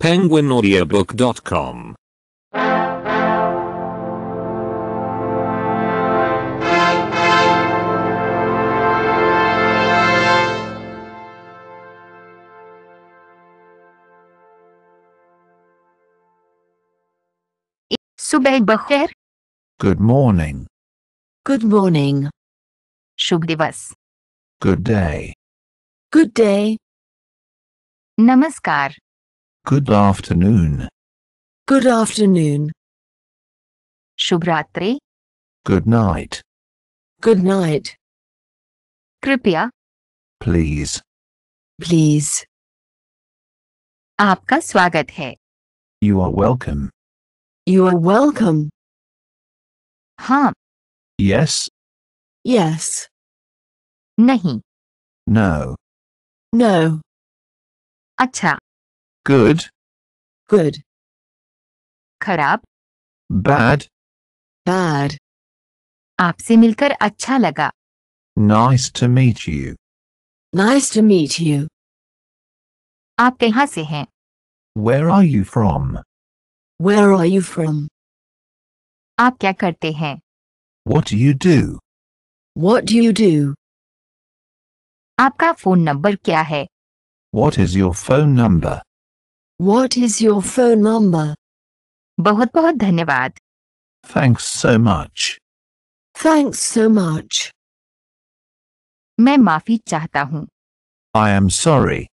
penguinaudiobook.com सुबह बखैर। Good morning. Good morning. शुभ दिवस। Good day. Good day. नमस्कार। Good afternoon. Good afternoon. शुभ रात्रि। Good night. Good night. कृपया। Please. Please. आपका स्वागत है। You are welcome. You are welcome. हाँ। Yes. Yes. नहीं। No. No. अच्छा। Good. Good. खराब। Bad. Bad. आपसे मिलकर अच्छा लगा। Nice to meet you. Nice to meet you. आप कहाँ से हैं? Where are you from? Where are you from? आप क्या करते हैं? What do you do? What do you do? आपका फोन नंबर क्या है? What is your phone number? What is your phone number? बहुत बहुत धन्यवाद। Thanks so much. Thanks so much. मैं माफी चाहता हूँ। I am sorry.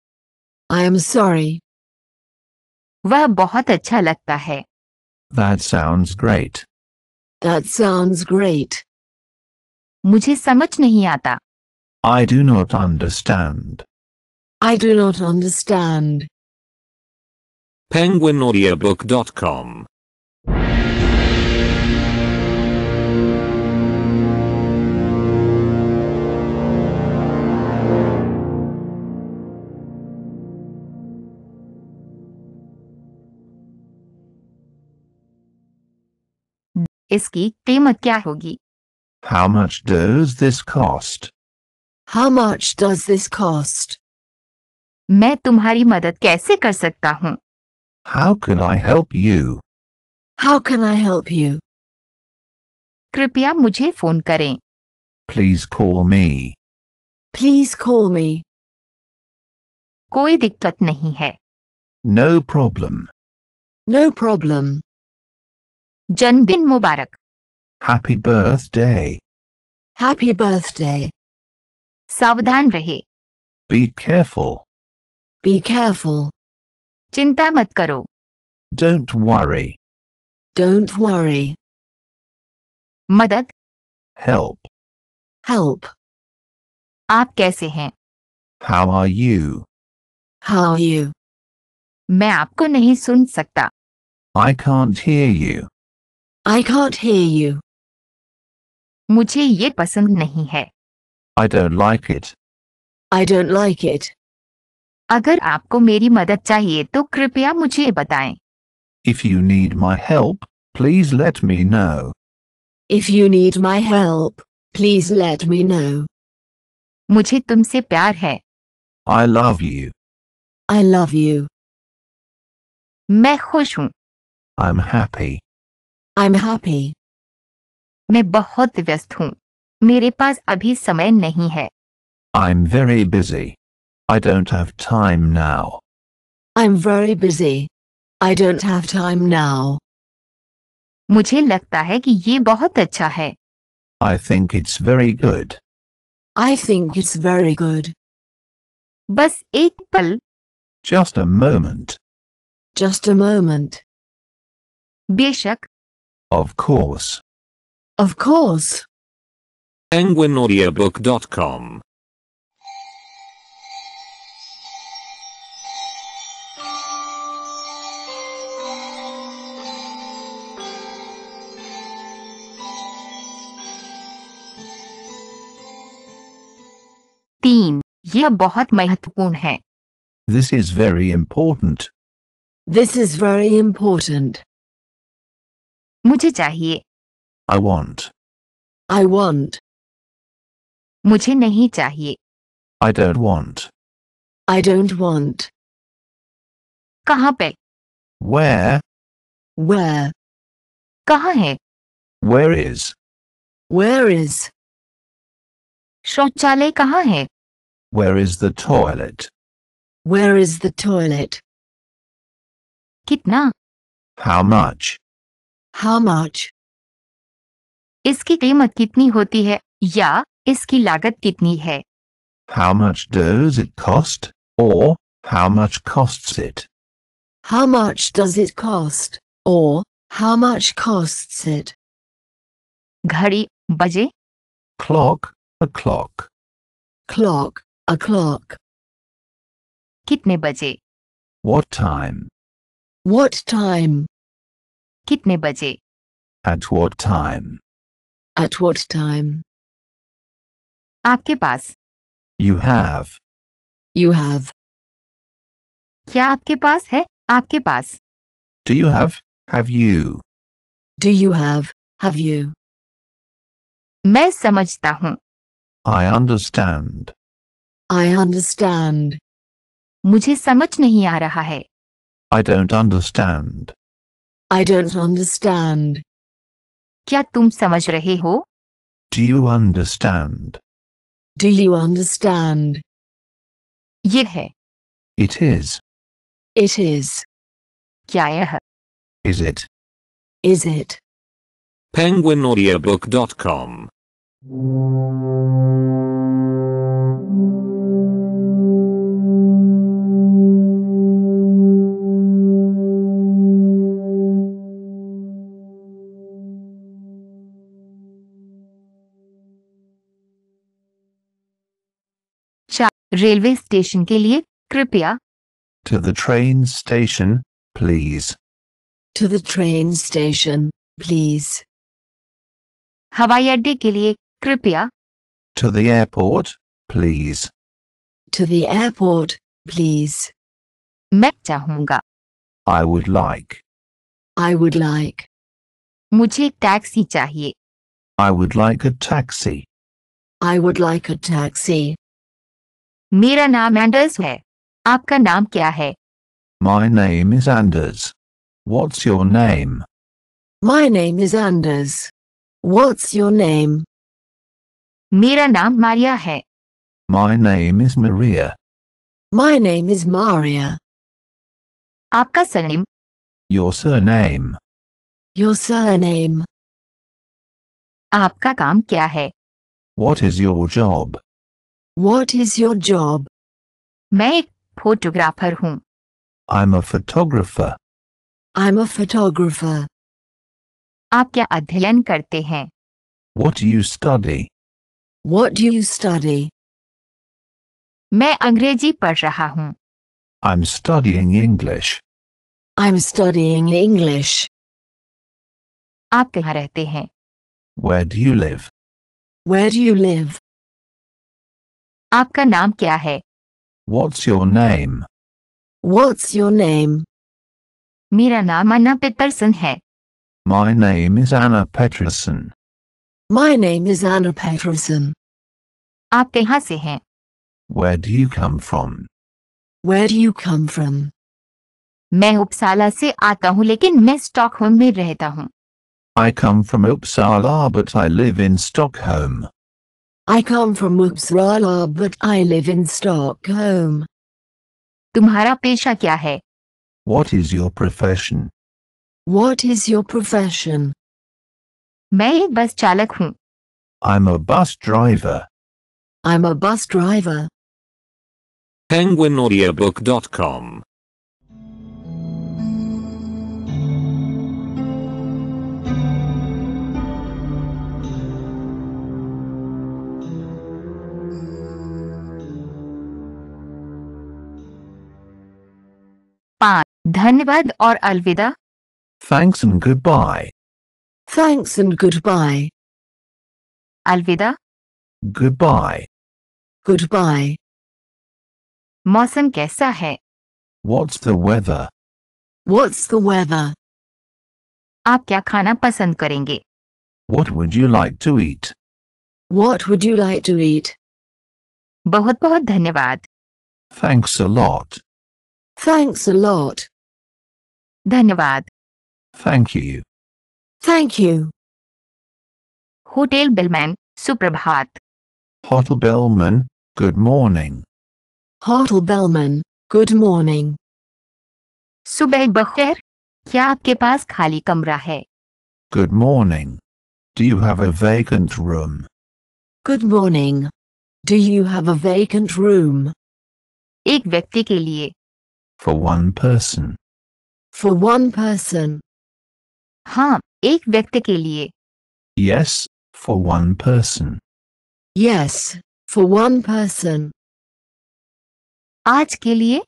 I am sorry. वह बहुत अच्छा लगता है। That sounds great. That sounds great. मुझे समझ नहीं आता। I do not understand. I do not understand. penguinaudiobook.com इसकी कीमत क्या होगी? How much does this cost? How much does this cost? मैं तुम्हारी मदद कैसे कर सकता हूँ? How can I help you? How can I help you? कृपया मुझे फोन करें। Please call me. Please call me. कोई दिक्कत नहीं है। No problem. No problem. जन्मदिन मुबारक। Happy birthday. Happy birthday. सावधान रहे। Be careful. Be careful. चिंता मत करो। Don't worry. Don't worry. मदद। Help. Help. आप कैसे हैं? How are you? How are you? मैं आपको नहीं सुन सकता। I can't hear you. I can't hear you. मुझे ये पसंद नहीं है। I don't like it. I don't like it. अगर आपको मेरी मदद चाहिए तो कृपया मुझे बताएं। If you need my help, please let me know. If you need my help, please let me know. मुझे तुमसे प्यार है। I love you. I love you. मैं खुश हूँ। I'm happy. I'm happy. मैं बहुत व्यस्त हूँ। मेरे पास अभी समय नहीं है। I'm very busy. I don't have time now. I'm very busy. I don't have time now. मुझे लगता है कि ये बहुत अच्छा है। I think it's very good. I think it's very good. बस एक पल। Just a moment. Just a moment. बेशक। Of course. Of course. penguinaudiobook.com तीन। यह बहुत महत्वपूर्ण है। This is very important. This is very important. मुझे चाहिए। I want. I want. मुझे नहीं चाहिए। I don't want. I don't want. कहाँ पे? Where? Where? कहाँ है? Where is? Where is? शौचालय कहाँ है? Where is the toilet? Where is the toilet? कितना? How much? How much? इसकी कीमत कितनी होती है या इसकी लागत कितनी है? How much does it cost? Or, how much costs it? How much does it cost? Or, how much costs it? घड़ी, बजे, Clock, a clock. Clock, a clock. कितने बजे? What time? What time? कितने बजे? At what time? At what time? आपके पास? You have. You have. क्या आपके पास है? आपके पास? Do you have? Have you? Do you have? Have you? मैं समझता हूँ. I understand. I understand. मुझे समझ नहीं आ रहा है. I don't understand. I don't understand. क्या तुम समझ रहे हो? Do you understand? Do you understand? ये है. It is. It is. क्या यह? Is it? Is it? penguinaudiobook.com railway station के लिए कृपया. To the train station, please. To the train station, please. हवाई अड्डे के लिए कृपया. To the airport, please. To the airport, please. मैं चाहूँगा. I would like. I would like. मुझे एक टैक्सी चाहिए. I would like a taxi. I would like a taxi. मेरा नाम एंडर्स है. आपका नाम क्या है? My name is Anders. What's your name? My name is Anders. What's your name? मेरा नाम मारिया है. My name is Maria. My name is Maria. आपका surname? Your surname. Your surname. आपका काम क्या है? What is your job? What is your job? मैं एक फोटोग्राफर हूँ. I'm a photographer. I'm a photographer. आप क्या अध्ययन करते हैं? What do you study? What do you study? मैं अंग्रेजी पढ़ रहा हूँ. I'm studying English. I'm studying English. आप कहाँ रहते हैं? Where do you live? Where do you live? आपका नाम क्या है? What's your name? What's your name? मेरा नाम अन्ना पिटरसन है. My name is Anna Peterson. My name is Anna Peterson. आप कहाँ से हैं? Where do you come from? Where do you come from? मैं उपसाला से आता हूँ लेकिन मैं स्टॉकहोम में रहता हूँ. I come from Uppsala but I live in Stockholm. I come from Uppsala but I live in Stockholm. तुम्हारा पेशा क्या है? What is your profession? What is your profession? मैं एक बस चालक हूँ. I'm a bus driver. I'm a bus driver. penguinaudiobook.com धन्यवाद और अलविदा. Thanks and goodbye. Thanks and goodbye. अलविदा. Goodbye. Goodbye. मौसम कैसा है? What's the weather? What's the weather? आप क्या खाना पसंद करेंगे? What would you like to eat? What would you like to eat? बहुत बहुत धन्यवाद. Thanks a lot. Thanks a lot. धन्यवाद। Thank you. Thank you. Hotel bellman, सुप्रभात। Hotel bellman, good morning. Hotel bellman, good morning. सुबह बखैर, क्या आपके पास खाली कमरा है? Good morning. Do you have a vacant room? Good morning. Do you have a vacant room? एक व्यक्ति के लिए। For one person. For one person. हाँ, एक व्यक्ति के लिए। Yes, for one person. Yes, for one person. आज के लिए?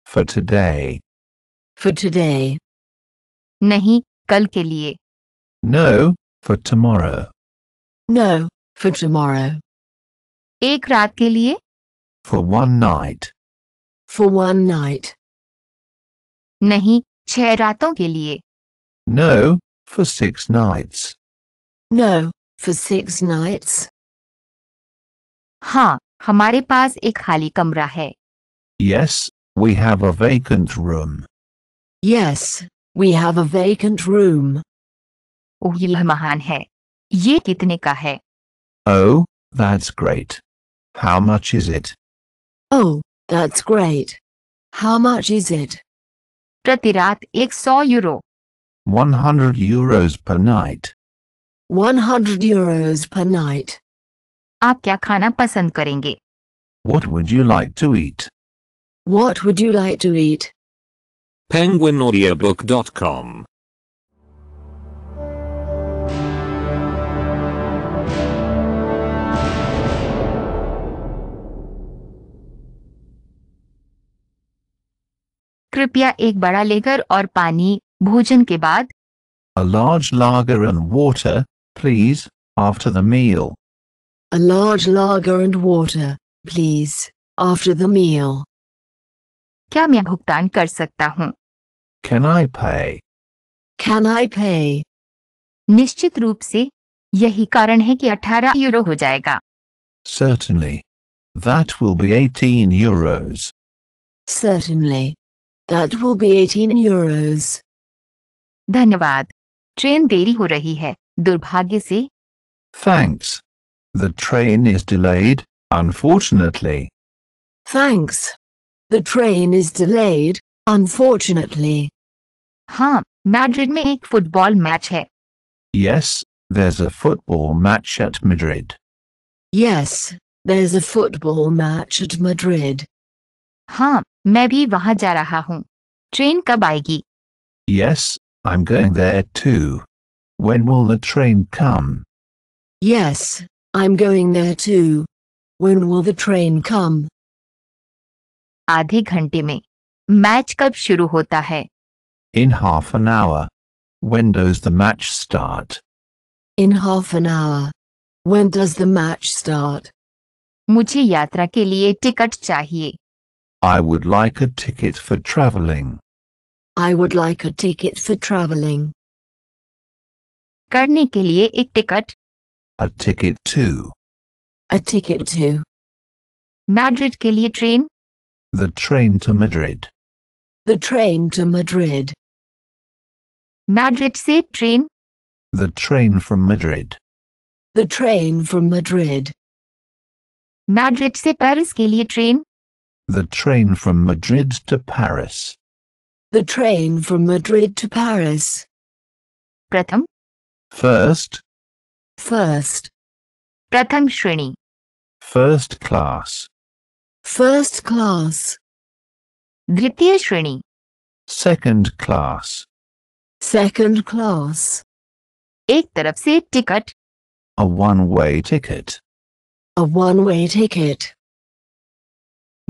For today. For today. नहीं, कल के लिए। No, for tomorrow. No, for tomorrow. एक रात के लिए? For one night. For one night. नहीं, 6 रातों के लिए। No, for 6 nights. No, for 6 nights. हाँ, हमारे पास एक खाली कमरा है। Yes, we have a vacant room. Yes, we have a vacant room. ओह, यह महान है। ये कितने का है? Oh, that's great. How much is it? Oh, that's great. How much is it? प्रति रात 100 euro. 100 euros per night. 100 euros per night. आप क्या खाना पसंद करेंगे? What would you like to eat? What would you like to eat? penguinaudiobook.com कृपया एक बड़ा लेकर और पानी, भोजन के बाद। A large lager and water, please, after the meal. A large lager and water, please, after the meal. क्या मैं भुगतान कर सकता हूँ? Can I pay? Can I pay? निश्चित रूप से, यही कारण है कि 18 यूरो हो जाएगा। Certainly. That will be 18 euros. Certainly. That will be 18 euros. धन्यवाद। ट्रेन देरी हो रही है, दुर्भाग्य से। Thanks. The train is delayed, unfortunately. Thanks. The train is delayed, unfortunately. हाँ, मैड्रिड में एक फुटबॉल मैच है। Yes, there's a football match at Madrid. Yes, there's a football match at Madrid. हाँ, मैं भी वहाँ जा रहा हूँ। ट्रेन कब आएगी? Yes, I'm going there too. When will the train come? Yes, I'm going there too. When will the train come? आधे घंटे में। मैच कब शुरू होता है? In half an hour. When does the match start? In half an hour. When does the match start? मुझे यात्रा के लिए टिकट चाहिए। I would like a ticket for traveling. I would like a ticket for traveling. करने के लिए एक ticket. A ticket to. A ticket to. Madrid के लिए train. The train to Madrid. The train to Madrid. Madrid से train. The train from Madrid. The train from Madrid. Madrid से Paris के लिए train. The train from Madrid to Paris. The train from Madrid to Paris. प्रथम। First. First. प्रथम श्रेणी। First class. First class. द्वितीय श्रेणी। Second class. Second class. एक तरफ से ticket. A one-way ticket. A one-way ticket.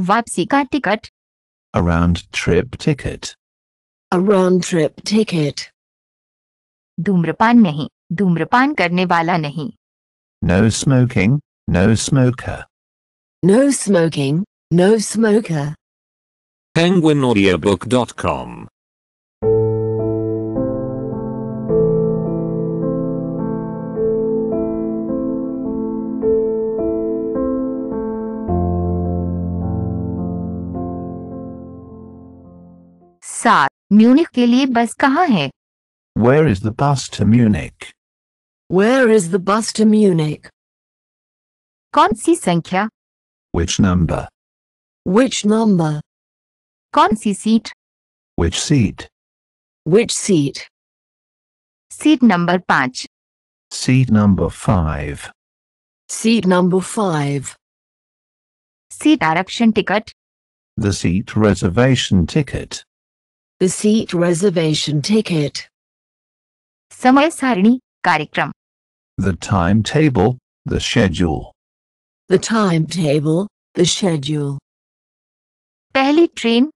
वापसी का ticket. A round-trip ticket. A round-trip ticket. धूम्रपान नहीं, धूम्रपान करने वाला नहीं। No smoking, no smoker. No smoking, no smoker. penguinaudiobook.com सात म्यूनिख के लिए बस कहाँ है? Where is the bus to Munich? Where is the bus to Munich? कौन सी संख्या? Which number? Which number? कौन सी seat? Which seat? Which seat? Seat number 5। Seat number 5. Seat number 5. सीट आरक्षण ticket. The seat reservation ticket. The seat reservation ticket. समय सारणी कार्यक्रम। The timetable, the schedule. The timetable, the schedule. पहली train.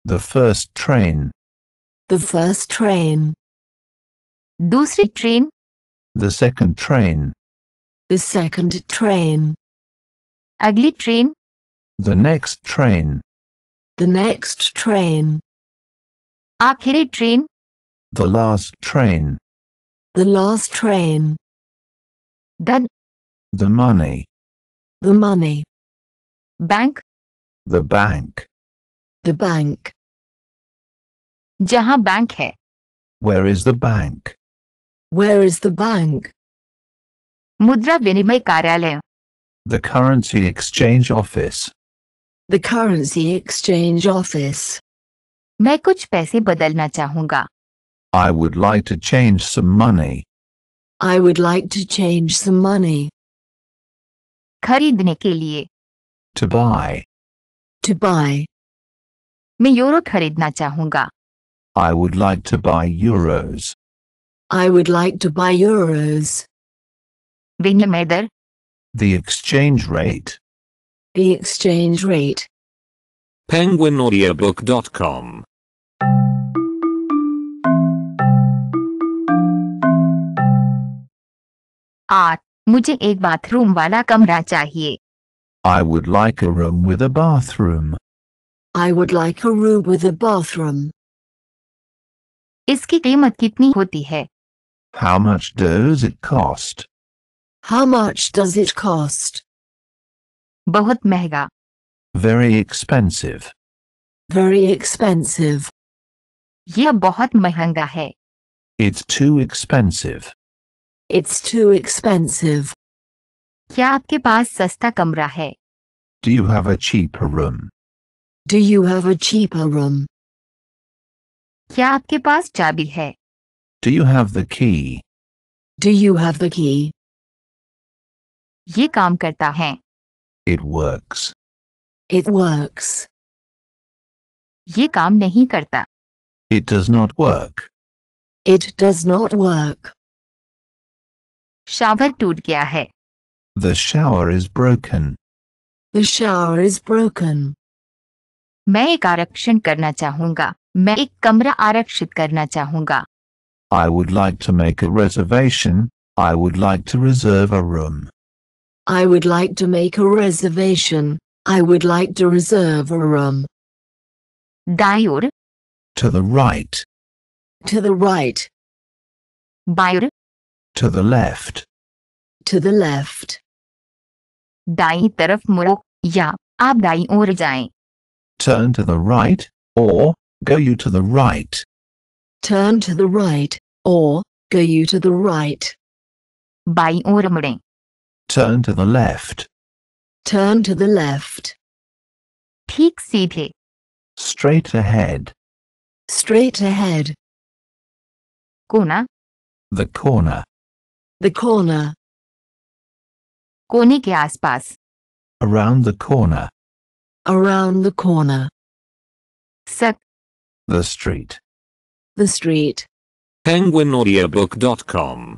The first train. The first train. दूसरी train. The second train. The second train. अगली train. The next train. The next train. आखिरी train. The last train. The last train. धन। The money. The money. Bank. The bank. The bank. जहां bank है। Where is the bank? Where is the bank? मुद्रा विनिमय कार्यालय। The currency exchange office. The currency exchange office. मैं कुछ पैसे बदलना चाहूंगा। I would like to change some money. I would like to change some money. खरीदने के लिए। To buy. To buy. मैं यूरो खरीदना चाहूंगा। I would like to buy euros. I would like to buy euros. विनिमय दर। The exchange rate. The exchange rate. penguinaudiobook.com मुझे एक bathroom वाला कमरा चाहिए। I would like a room with a bathroom. I would like a room with a bathroom. इसकी कीमत कितनी होती है? How much does it cost? How much does it cost? बहुत महंगा। Very expensive. Very expensive. यह बहुत महंगा है। It's too expensive. It's too expensive. क्या आपके पास सस्ता कमरा है? Do you have a cheaper room? Do you have a cheaper room? क्या आपके पास चाबी है? Do you have the key? Do you have the key? ये काम करता है। It works. It works. ये काम नहीं करता। It does not work. It does not work. Shower टूट गया है। The shower is broken. The shower is broken. मैं एक आरक्षण करना चाहूंगा। मैं एक कमरा आरक्षित करना चाहूंगा। I would like to make a reservation. I would like to reserve a room. I would like to make a reservation. I would like to reserve a room. दाईं ओर। To the right. To the right. बाईं ओर। To the left. To the left. दाईं तरफ मुड़ो या आप दाईं ओर जाएं। Turn to the right, or go you to the right. Turn to the right, or go you to the right. बाईं ओर मुड़ें। Turn to the left. Turn to the left. ठीक सीधे। Straight ahead. Straight ahead. कोना। The corner. The corner. कोने के आसपास। Around the corner. Around the corner. सक। The street. The street. penguinaudiobook.com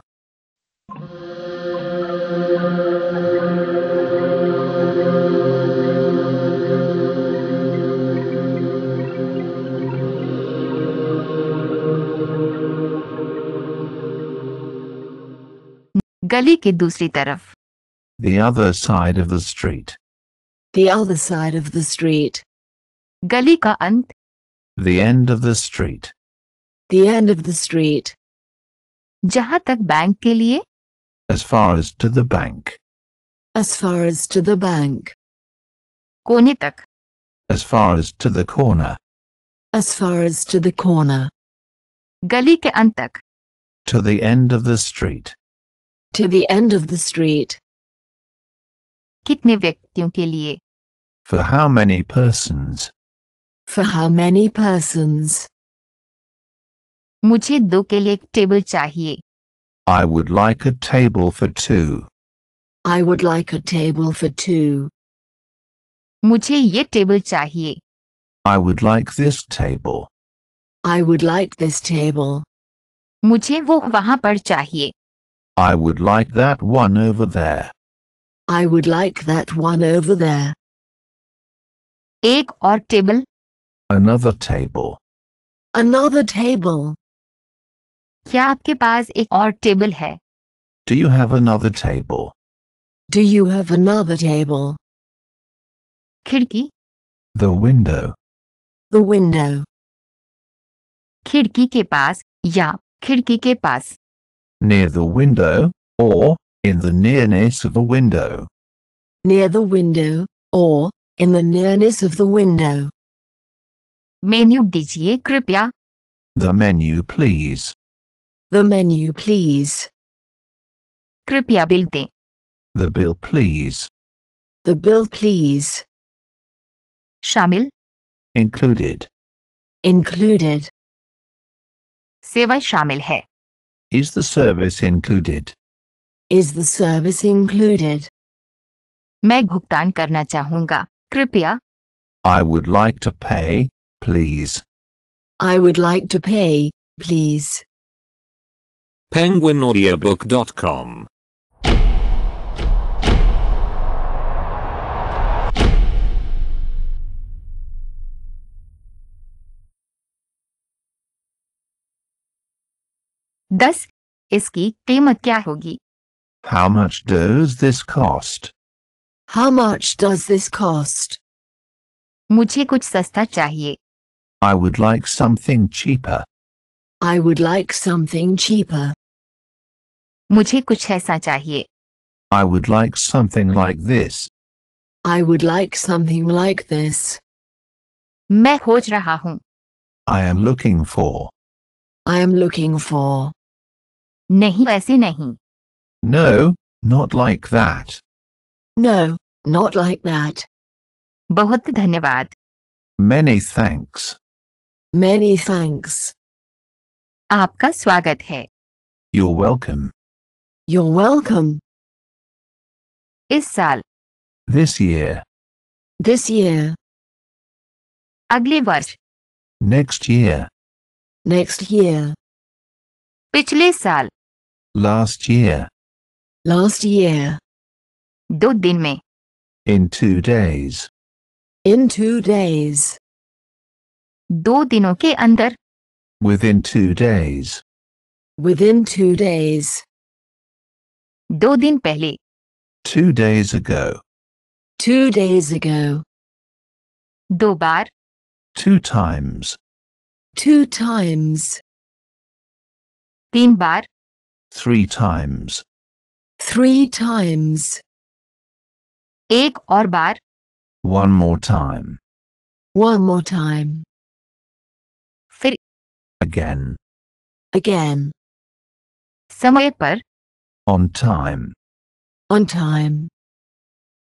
गली के दूसरी तरफ। The other side of the street. The other side of the street. गली का अंत। The end of the street. The end of the street. जहां तक बैंक के लिए। As far as to the bank. As far as to the bank. कोने तक। As far as to the corner. As far as to the corner. गली के अंत तक. To the end of the street. To the end of the street. कितने व्यक्तियों के लिए? For how many persons? For how many persons? मुझे 2 के लिए एक टेबल चाहिए. I would like a table for 2. I would like a table for 2. मुझे ये टेबल चाहिए. I would like this table. I would like this table. मुझे वो वहां पर चाहिए. I would like that one over there. I would like that one over there. एक और table. Another table. Another table. क्या आपके पास एक और टेबल है? Do you have another table? Do you have another table? खिड़की. The window. The window. खिड़की के पास या खिड़की के पास. Near the window, or in the nearness of a window. Near the window, or in the nearness of the window. Menu दीजिए कृपया. The menu, please. The menu, please. कृपया bill दें. The bill, please. The bill, please. शामिल. Included. Included. सेवा शामिल है. Is the service included? Is the service included? मैं भुगतान करना चाहूंगा. कृपया. I would like to pay, please. I would like to pay, please. penguinaudiobook.com दस. इसकी कीमत क्या होगी? How much does this cost? How much does this cost? मुझे कुछ सस्ता चाहिए. I would like something cheaper. I would like something cheaper. मुझे कुछ ऐसा चाहिए. I would like something like this. I would like something like this. मैं खोज रहा हूँ. I am looking for. I am looking for. नहीं ऐसे नहीं. No, not like that. No, not like that. बहुत धन्यवाद. Many thanks. Many thanks. आपका स्वागत है. You're welcome. You're welcome. इस साल. This year. This year. अगले वर्ष. Next year. Next year. पिछले साल. Last year. Last year. 2 दिन में. In 2 days. In 2 days. 2 दिनों के अंदर. Within 2 days. Within 2 days. 2 दिन पहले. 2 days ago. 2 days ago. 2 बार. 2 times. 2 times. 3 बार. 3 times. 3 times. एक और बार. 1 more time. One more time. फिर. Again. Again. समय पर. On time. On time.